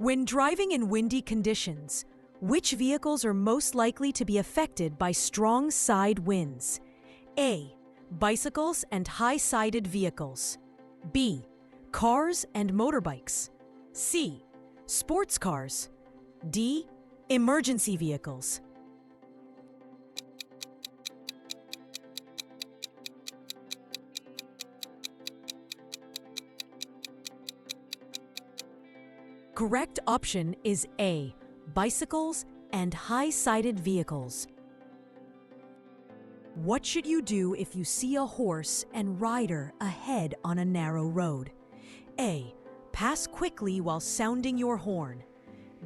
When driving in windy conditions, which vehicles are most likely to be affected by strong side winds? A. Bicycles and high-sided vehicles. B. Cars and motorbikes. C. Sports cars. D. Emergency vehicles. Correct option is A. Bicycles and high-sided vehicles. What should you do if you see a horse and rider ahead on a narrow road? A. Pass quickly while sounding your horn.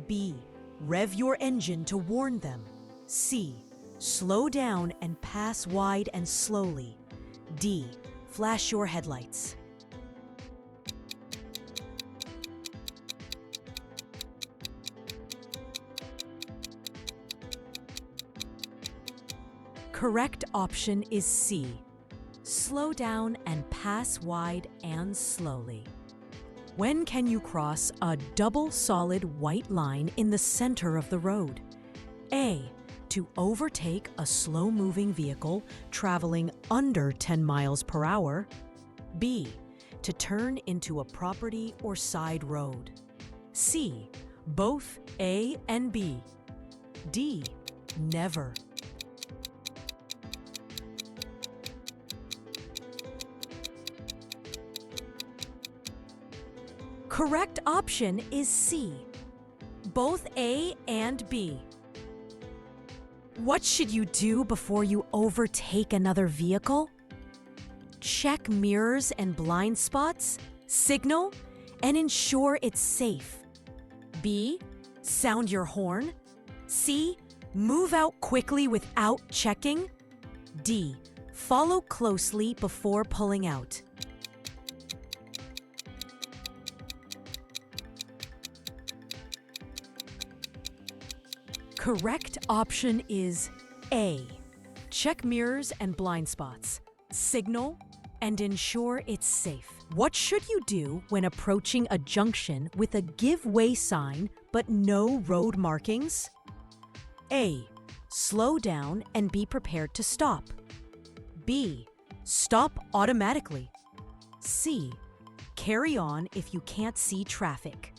B. Rev your engine to warn them. C. Slow down and pass wide and slowly. D. Flash your headlights. Correct option is C. Slow down and pass wide and slowly. When can you cross a double solid white line in the center of the road? A. To overtake a slow-moving vehicle traveling under 10 miles per hour. B. To turn into a property or side road. C. Both A and B. D. Never. Correct option is C. Both A and B. What should you do before you overtake another vehicle? Check mirrors and blind spots, signal, and ensure it's safe. B. Sound your horn. C. Move out quickly without checking. D. Follow closely before pulling out. Correct option is A. Check mirrors and blind spots, signal, and ensure it's safe. What should you do when approaching a junction with a give way sign but no road markings? A. Slow down and be prepared to stop. B. Stop automatically. C. Carry on if you can't see traffic.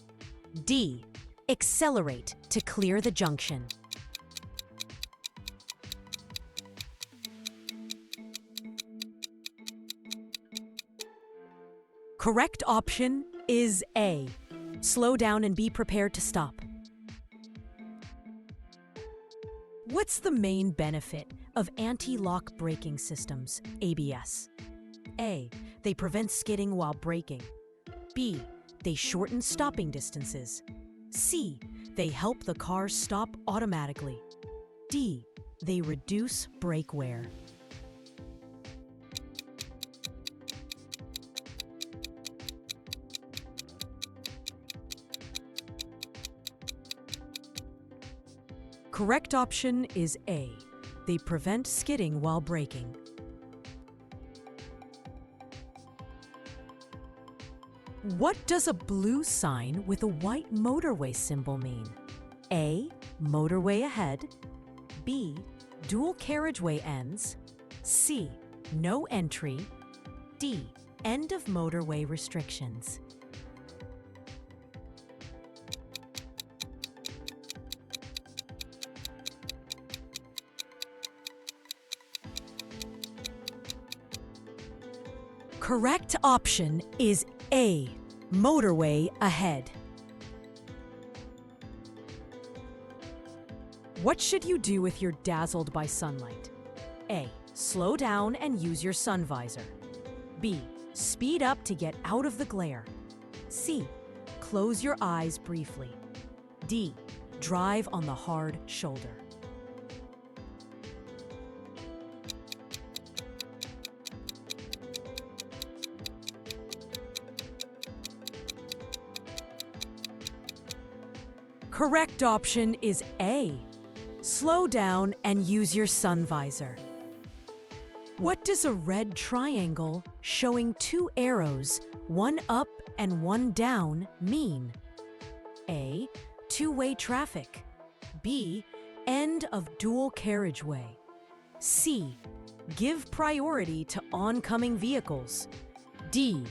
D. Accelerate to clear the junction. Correct option is A. Slow down and be prepared to stop. What's the main benefit of anti-lock braking systems, ABS? A. They prevent skidding while braking. B. They shorten stopping distances. C. They help the car stop automatically. D. They reduce brake wear. Correct option is A. They prevent skidding while braking. What does a blue sign with a white motorway symbol mean? A. Motorway ahead. B. Dual carriageway ends. C. No entry. D. End of motorway restrictions. Correct option is A. Motorway ahead. What should you do if you're dazzled by sunlight? A. Slow down and use your sun visor. B. Speed up to get out of the glare. C. Close your eyes briefly. D. Drive on the hard shoulder. Correct option is A. Slow down and use your sun visor. What does a red triangle showing two arrows, one up and one down, mean? A. Two-way traffic. B. End of dual carriageway. C. Give priority to oncoming vehicles. D.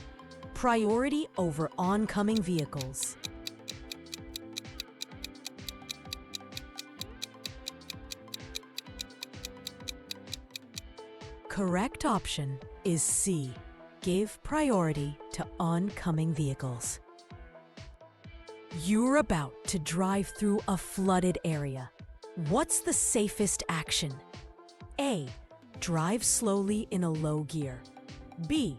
Priority over oncoming vehicles. Correct option is C. Give priority to oncoming vehicles. You're about to drive through a flooded area. What's the safest action? A. Drive slowly in a low gear. B.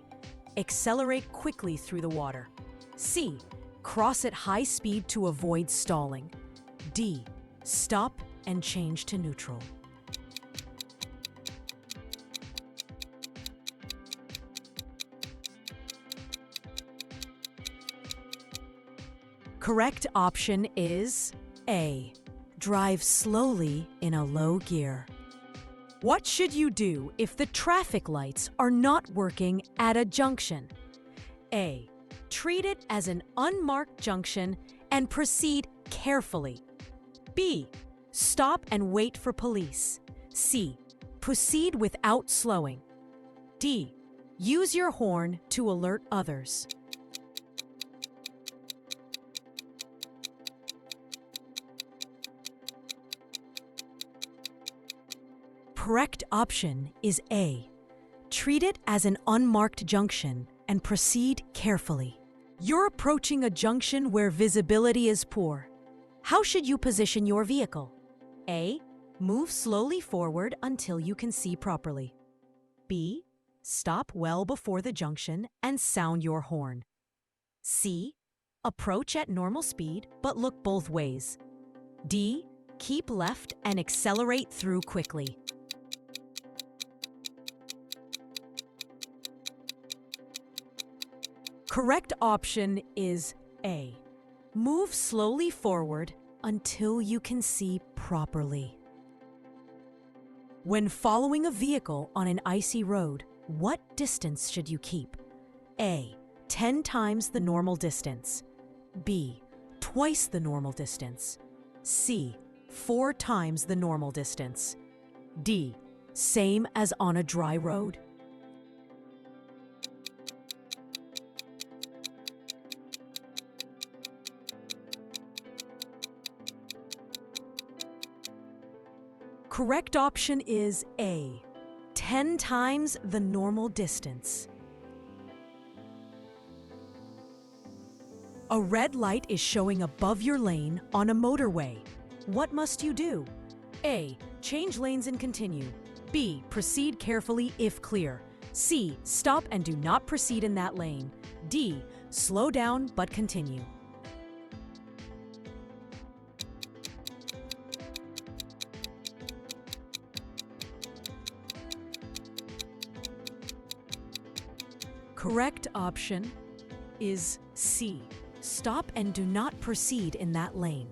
Accelerate quickly through the water. C. Cross at high speed to avoid stalling. D. Stop and change to neutral. Correct option is A. Drive slowly in a low gear. What should you do if the traffic lights are not working at a junction? A. Treat it as an unmarked junction and proceed carefully. B. Stop and wait for police. C. Proceed without slowing. D. Use your horn to alert others. Correct option is A. Treat it as an unmarked junction and proceed carefully. You're approaching a junction where visibility is poor. How should you position your vehicle? A. Move slowly forward until you can see properly. B. Stop well before the junction and sound your horn. C. Approach at normal speed but look both ways. D. Keep left and accelerate through quickly. Correct option is A. Move slowly forward until you can see properly. When following a vehicle on an icy road, what distance should you keep? A. 10 times the normal distance. B. Twice the normal distance. C. 4 times the normal distance. D. Same as on a dry road. Correct option is A. 10 times the normal distance. A red light is showing above your lane on a motorway. What must you do? A. Change lanes and continue. B. Proceed carefully if clear. C. Stop and do not proceed in that lane. D. Slow down but continue. Correct option is C. Stop and do not proceed in that lane.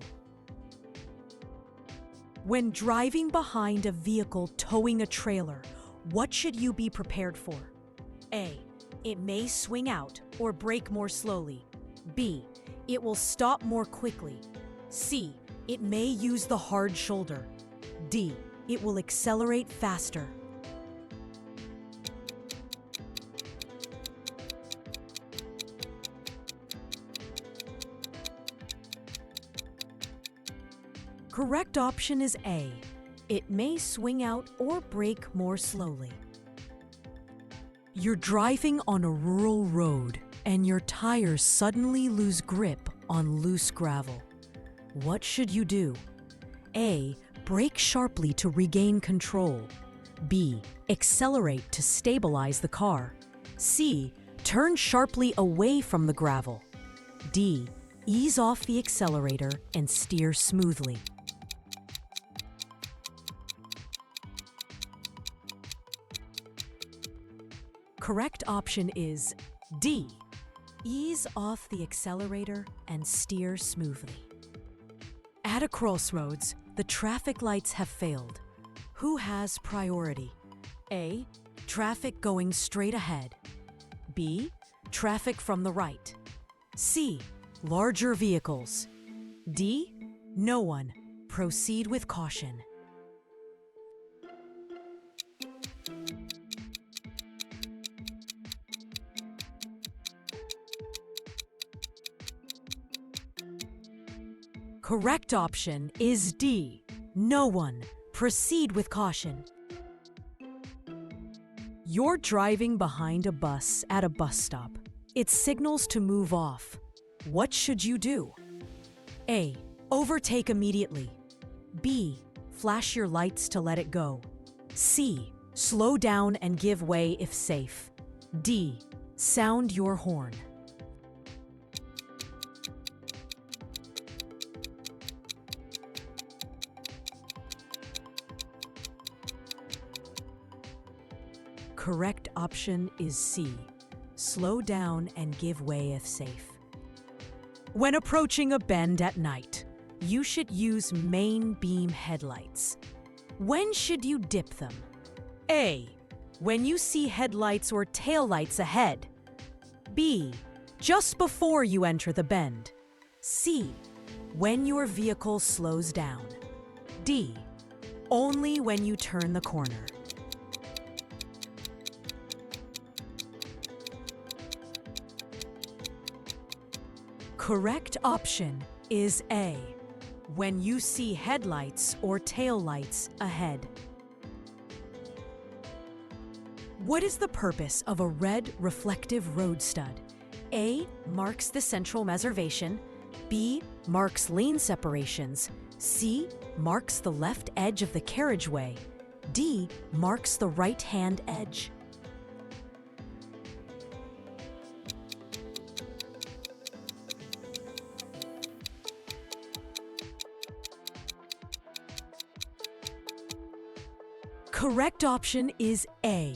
When driving behind a vehicle towing a trailer, what should you be prepared for? A. It may swing out or brake more slowly. B. It will stop more quickly. C. It may use the hard shoulder. D. It will accelerate faster. Correct option is A. It may swing out or brake more slowly. You're driving on a rural road and your tires suddenly lose grip on loose gravel. What should you do? A. Brake sharply to regain control. B. Accelerate to stabilize the car. C. Turn sharply away from the gravel. D. Ease off the accelerator and steer smoothly. Correct option is D. Ease off the accelerator and steer smoothly. At a crossroads, the traffic lights have failed. Who has priority? A. Traffic going straight ahead. B. Traffic from the right. C. Larger vehicles. D. No one. Proceed with caution. Correct option is D. No one. Proceed with caution. You're driving behind a bus at a bus stop. It signals to move off. What should you do? A. Overtake immediately. B. Flash your lights to let it go. C. Slow down and give way if safe. D. Sound your horn. Correct option is C. Slow down and give way if safe. When approaching a bend at night, you should use main beam headlights. When should you dip them? A. When you see headlights or taillights ahead. B. Just before you enter the bend. C. When your vehicle slows down. D. Only when you turn the corner. Correct option is A. When you see headlights or taillights ahead. What is the purpose of a red reflective road stud? A. Marks the central reservation. B. Marks lane separations. C. Marks the left edge of the carriageway. D. Marks the right-hand edge. Correct option is A.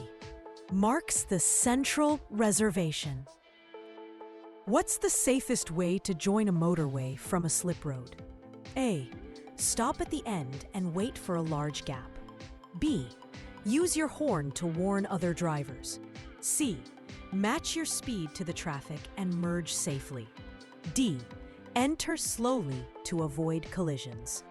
Marks the central reservation. What's the safest way to join a motorway from a slip road? A. Stop at the end and wait for a large gap. B. Use your horn to warn other drivers. C. Match your speed to the traffic and merge safely. D. Enter slowly to avoid collisions.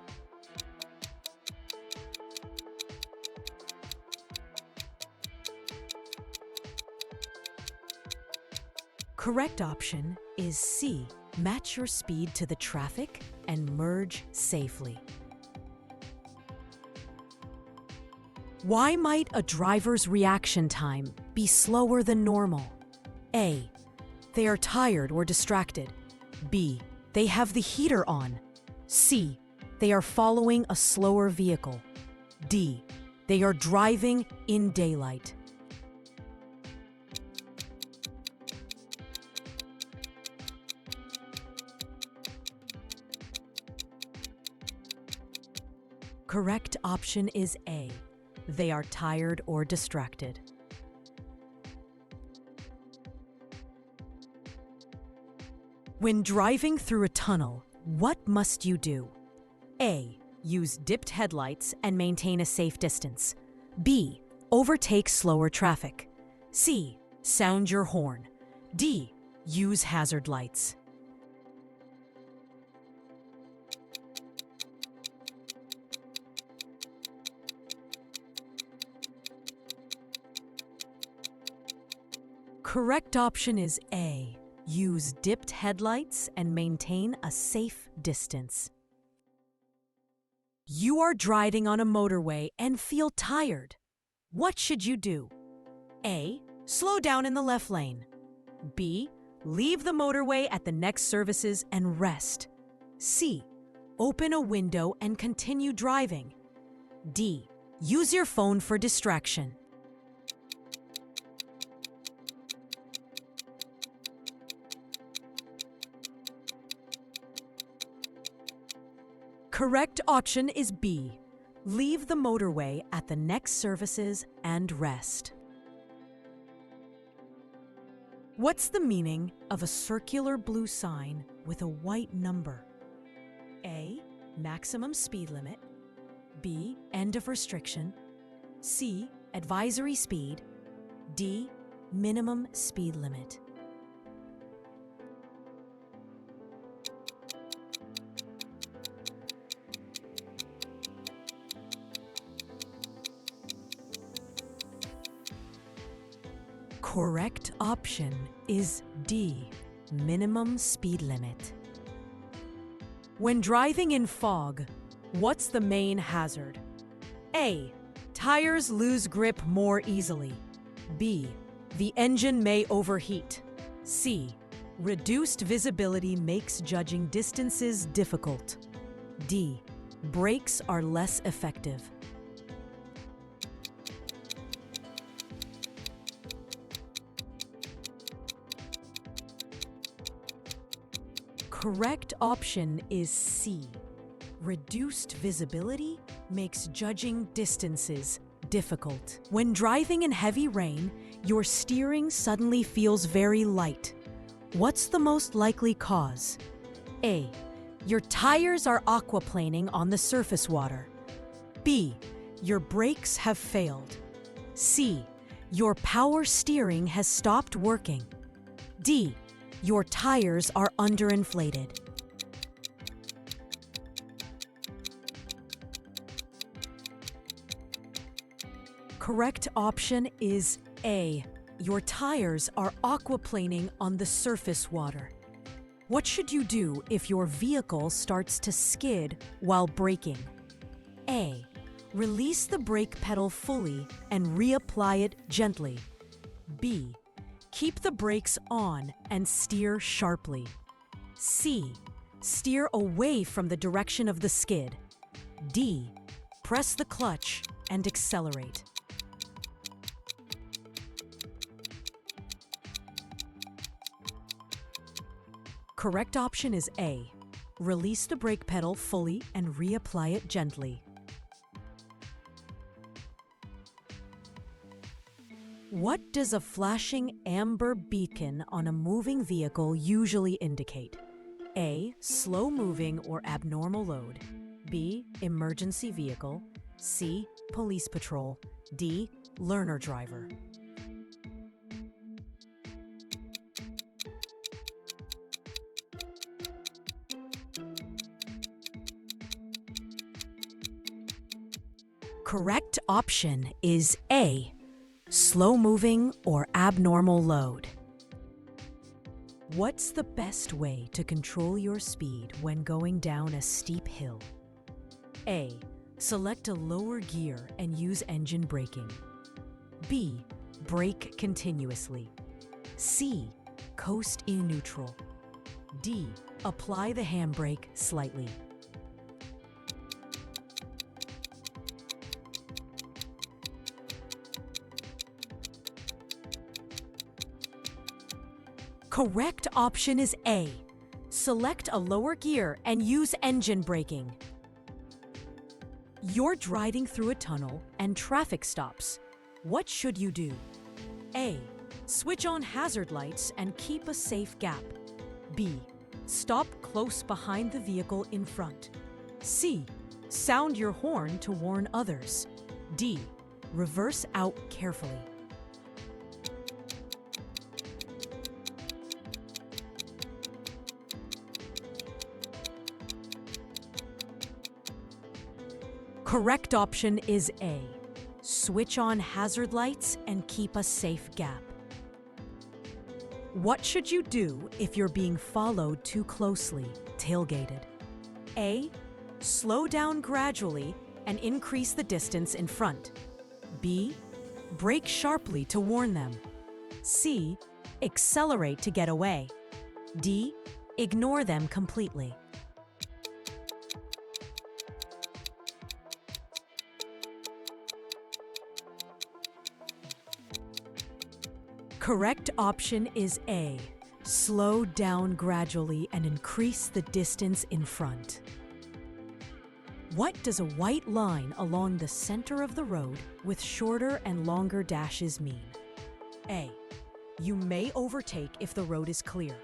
Correct option is C. Match your speed to the traffic and merge safely. Why might a driver's reaction time be slower than normal? A. They are tired or distracted. B. They have the heater on. C. They are following a slower vehicle. D. They are driving in daylight. Correct option is A. They are tired or distracted. When driving through a tunnel, what must you do? A. Use dipped headlights and maintain a safe distance. B. Overtake slower traffic. C. Sound your horn. D. Use hazard lights. Correct option is A. Use dipped headlights and maintain a safe distance. You are driving on a motorway and feel tired. What should you do? A. Slow down in the left lane. B. Leave the motorway at the next services and rest. C. Open a window and continue driving. D. Use your phone for distraction. Correct option is B. Leave the motorway at the next services and rest. What's the meaning of a circular blue sign with a white number? A. Maximum speed limit. B. End of restriction. C. Advisory speed. D. Minimum speed limit. Correct option is D, minimum speed limit. When driving in fog, what's the main hazard? A. Tires lose grip more easily. B. The engine may overheat. C. Reduced visibility makes judging distances difficult. D. Brakes are less effective. Correct option is C. Reduced visibility makes judging distances difficult. When driving in heavy rain, your steering suddenly feels very light. What's the most likely cause? A. Your tires are aquaplaning on the surface water. B. Your brakes have failed. C. Your power steering has stopped working. D. Your tires are underinflated. Correct option is A. Your tires are aquaplaning on the surface water. What should you do if your vehicle starts to skid while braking? A. Release the brake pedal fully and reapply it gently. B. Keep the brakes on and steer sharply. C. Steer away from the direction of the skid. D. Press the clutch and accelerate. Correct option is A. Release the brake pedal fully and reapply it gently. What does a flashing amber beacon on a moving vehicle usually indicate? A. Slow moving or abnormal load. B. Emergency vehicle. C. Police patrol. D. Learner driver. Correct option is A. Slow-moving or abnormal load. What's the best way to control your speed when going down a steep hill? A. Select a lower gear and use engine braking. B. Brake continuously. C. Coast in neutral. D. Apply the handbrake slightly. Correct option is A. Select a lower gear and use engine braking. You're driving through a tunnel and traffic stops. What should you do? A. Switch on hazard lights and keep a safe gap. B. Stop close behind the vehicle in front. C. Sound your horn to warn others. D. Reverse out carefully. Correct option is A. Switch on hazard lights and keep a safe gap. What should you do if you're being followed too closely, tailgated? A. Slow down gradually and increase the distance in front. B. Brake sharply to warn them. C. Accelerate to get away. D. Ignore them completely. Correct option is A. Slow down gradually and increase the distance in front. What does a white line along the center of the road with shorter and longer dashes mean? A. You may overtake if the road is clear.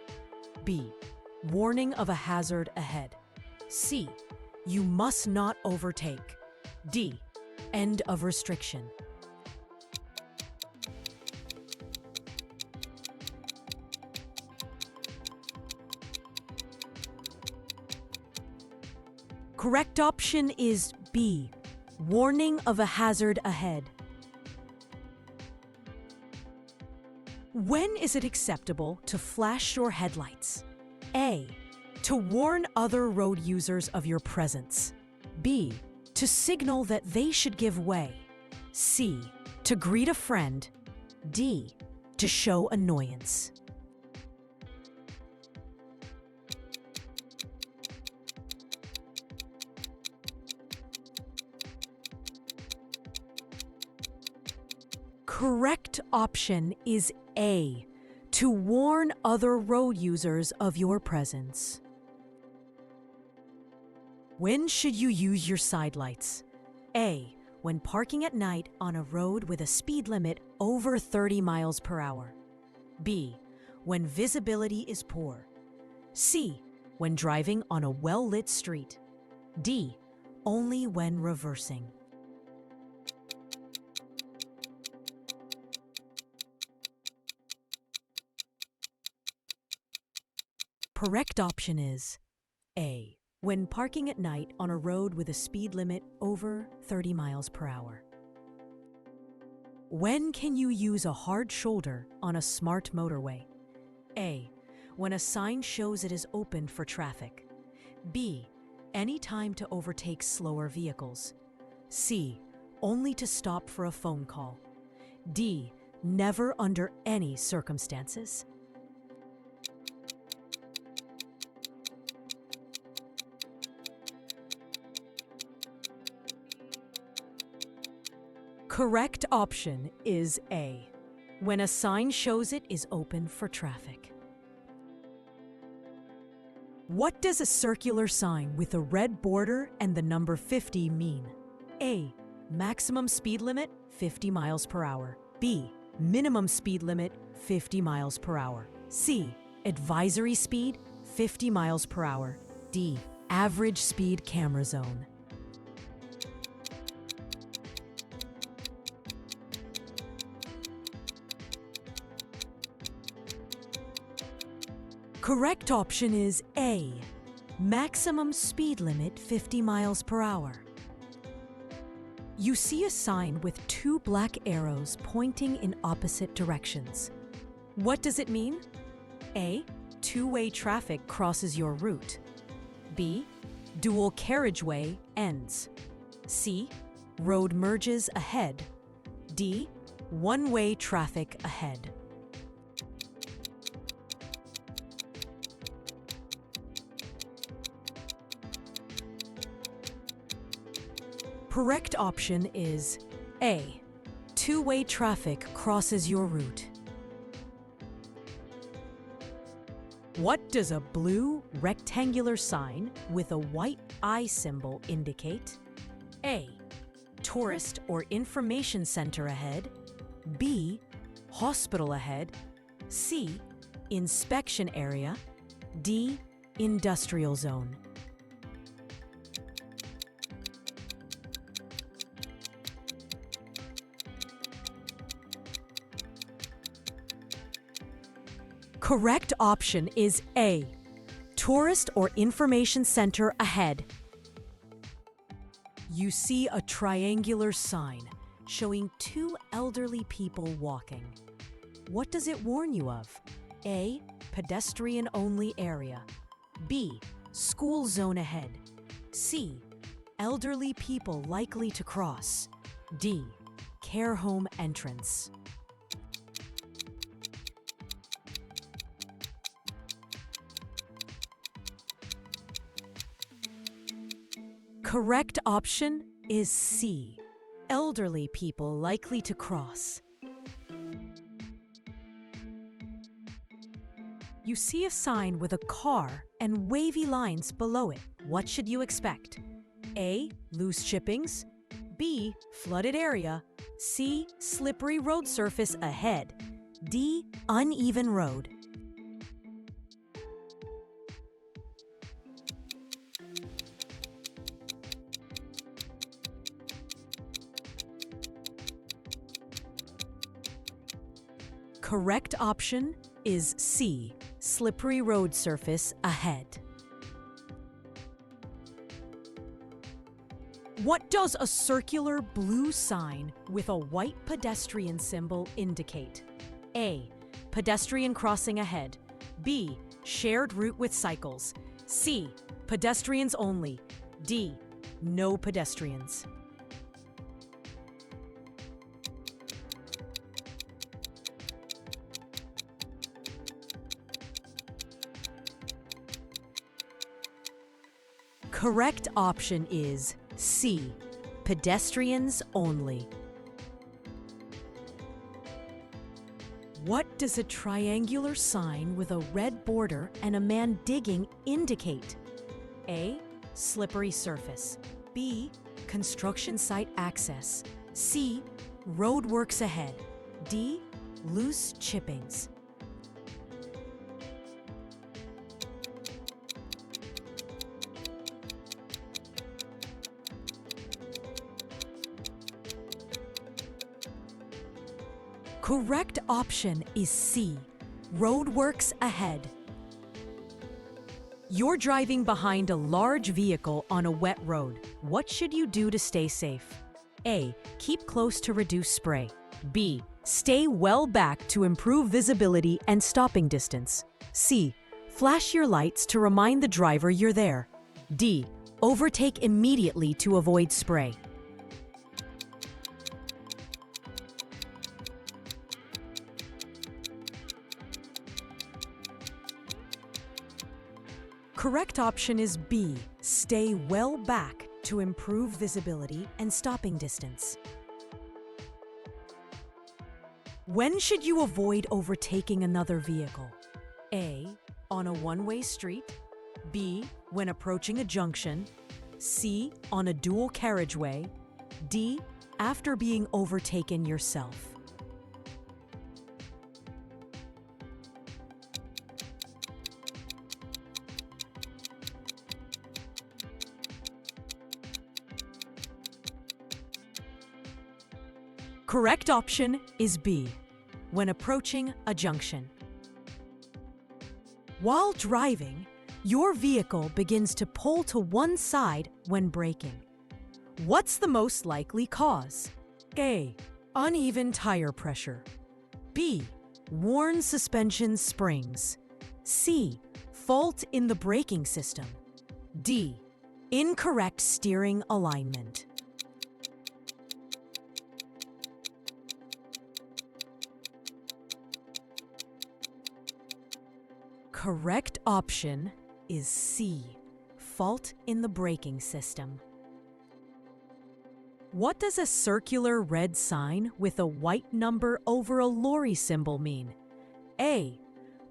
B. Warning of a hazard ahead. C. You must not overtake. D. End of restriction. Correct option is B. Warning of a hazard ahead. When is it acceptable to flash your headlights? A. To warn other road users of your presence. B. To signal that they should give way. C. To greet a friend. D. To show annoyance. Correct option is A. To warn other road users of your presence. When should you use your side lights? A. When parking at night on a road with a speed limit over 30 miles per hour. B. When visibility is poor. C. When driving on a well-lit street. D. Only when reversing. Correct option is A. When parking at night on a road with a speed limit over 30 miles per hour. When can you use a hard shoulder on a smart motorway? A. When a sign shows it is open for traffic. B. Any time to overtake slower vehicles. C. Only to stop for a phone call. D. Never under any circumstances. Correct option is A. When a sign shows it is open for traffic. What does a circular sign with a red border and the number 50 mean? A. Maximum speed limit 50 miles per hour. B. Minimum speed limit 50 miles per hour. C. Advisory speed 50 miles per hour. D. Average speed camera zone. Correct option is A. Maximum speed limit 50 miles per hour. You see a sign with two black arrows pointing in opposite directions. What does it mean? A. Two-way traffic crosses your route. B. Dual carriageway ends. C. Road merges ahead. D. One-way traffic ahead. Correct option is A. Two-way traffic crosses your route. What does a blue rectangular sign with a white eye symbol indicate? A. Tourist or information center ahead. B. Hospital ahead. C. Inspection area. D. Industrial zone. Correct option is A. Tourist or information center ahead. You see a triangular sign showing two elderly people walking. What does it warn you of? A. Pedestrian-only area. B. School zone ahead. C. Elderly people likely to cross. D. Care home entrance. Correct option is C. Elderly people likely to cross. You see a sign with a car and wavy lines below it. What should you expect? A. Loose chippings. B. Flooded area. C. Slippery road surface ahead. D. Uneven road. Correct option is C. Slippery road surface ahead. What does a circular blue sign with a white pedestrian symbol indicate? A. pedestrian crossing ahead. B, shared route with cycles. C, pedestrians only. D, no pedestrians. Correct option is C, pedestrians only. What does a triangular sign with a red border and a man digging indicate? A, slippery surface. B, construction site access. C, roadworks ahead. D, loose chippings. Correct option is C, roadworks ahead. You're driving behind a large vehicle on a wet road. What should you do to stay safe? A, keep close to reduce spray. B, stay well back to improve visibility and stopping distance. C, flash your lights to remind the driver you're there. D, overtake immediately to avoid spray. Correct option is B, stay well back to improve visibility and stopping distance. When should you avoid overtaking another vehicle? A, on a one-way street. B, when approaching a junction. C, on a dual carriageway. D, after being overtaken yourself. Correct option is B, when approaching a junction. While driving, your vehicle begins to pull to one side when braking. What's the most likely cause? A, uneven tire pressure. B, worn suspension springs. C, fault in the braking system. D, incorrect steering alignment. Correct option is C, fault in the braking system. What does a circular red sign with a white number over a lorry symbol mean? A,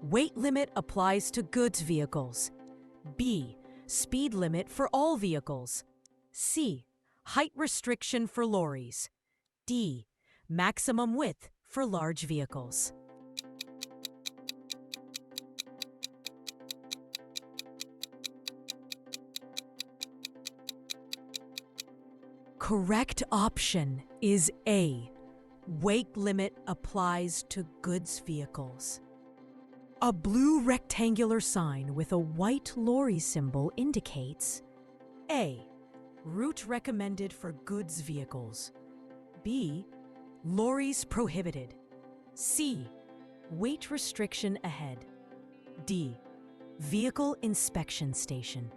weight limit applies to goods vehicles. B, speed limit for all vehicles. C, height restriction for lorries. D, maximum width for large vehicles. Correct option is A, weight limit applies to goods vehicles. A blue rectangular sign with a white lorry symbol indicates A, route recommended for goods vehicles. B, lorries prohibited. C, weight restriction ahead. D, vehicle inspection station.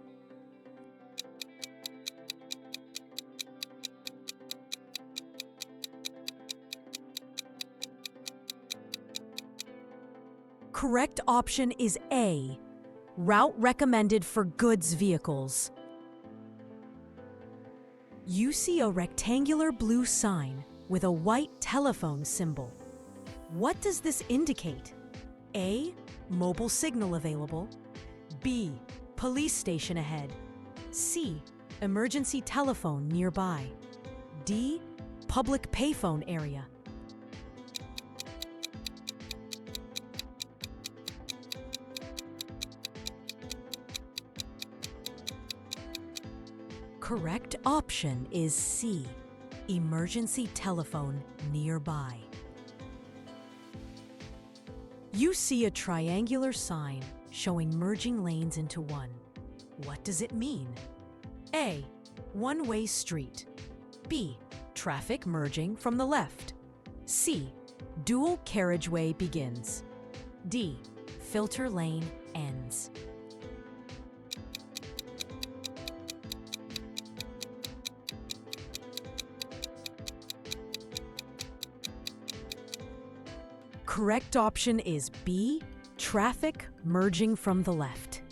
Correct option is A, route recommended for goods vehicles. You see a rectangular blue sign with a white telephone symbol. What does this indicate? A, mobile signal available. B, police station ahead. C, emergency telephone nearby. D, public payphone area. Correct option is C, emergency telephone nearby. You see a triangular sign showing merging lanes into one. What does it mean? A, one-way street. B, traffic merging from the left. C, dual carriageway begins. D. Filter lane ends. Correct option is B. Traffic merging from the left.